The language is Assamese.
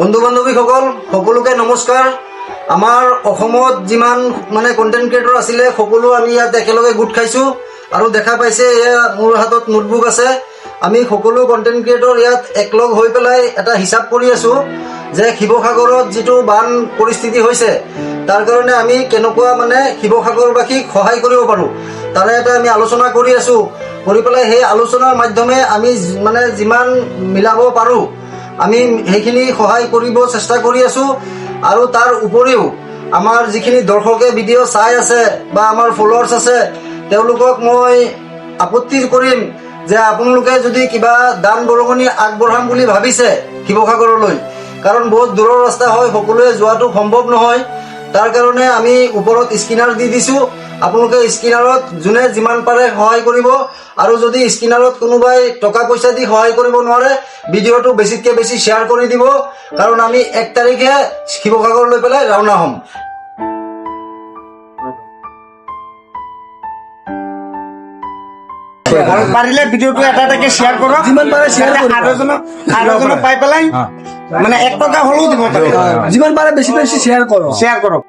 বন্ধু বান্ধৱীসকল সকলোকে নমস্কাৰ। আমাৰ অসমত যিমান কণ্টেণ্ট ক্ৰিয়েটৰ আছিলে সকলো আমি ইয়াত একেলগে গোট খাইছোঁ আৰু দেখা পাইছে এয়া মোৰ হাতত নোটবুক আছে। আমি সকলো কণ্টেণ্ট ক্ৰিয়েটৰ ইয়াত একলগ হৈ পেলাই এটা হিচাপ কৰি আছোঁ যে শিৱসাগৰত যিটো বান পৰিস্থিতি হৈছে তাৰ কাৰণে আমি কেনেকুৱা শিৱসাগৰবাসীক সহায় কৰিব পাৰোঁ তাৰে এটা আমি আলোচনা কৰি আছোঁ। কৰি পেলাই সেই আলোচনাৰ মাধ্যমে আমি যিমান মিলাব পাৰোঁ আমি সেইখিনি সহায় কৰিব চেষ্টা কৰি আছোঁ। আৰু তাৰ উপৰিও আমাৰ যিখিনি দৰ্শকে ভিডিঅ' চাই আছে বা আমাৰ ফলোৱাৰ্ছ আছে তেওঁলোকক মই আপত্তি কৰিম যে আপোনালোকে যদি কিবা দান বৰঙণি আগবঢ়াম বুলি ভাবিছে শিৱসাগৰলৈ, কাৰণ বহুত দূৰৰ ৰাস্তা হয়, সকলোৱে যোৱাটো সম্ভৱ নহয়। তাৰ কাৰণে আমি ওপৰত স্কেনাৰ দি দিছোঁ, আপোনালোকে স্কেনাৰত যোনে যিমান পাৰে সহায় কৰিব। আৰু যদি স্কেনাৰত কোনোবাই টকা পইচা দি সহায় কৰিব নোৱাৰে ভিডিঅ'টো বেছিতকৈ বেছি শ্বেয়াৰ কৰি দিব, কাৰণ আমি 1 তাৰিখে শিৱসাগৰ লৈ পেলাই ৰাওনা হ'ম। পাৰিলে ভিডিঅ'টো এটা এটাকে শ্বেয়াৰ কৰক, যিমান পাৰে শ্বেয়াৰ আৰোজনক পাই পেলাই 1 টকা হ'লেও দিব পাৰে, যিমান পাৰে বেছি বেছি শ্বেয়াৰ কৰক।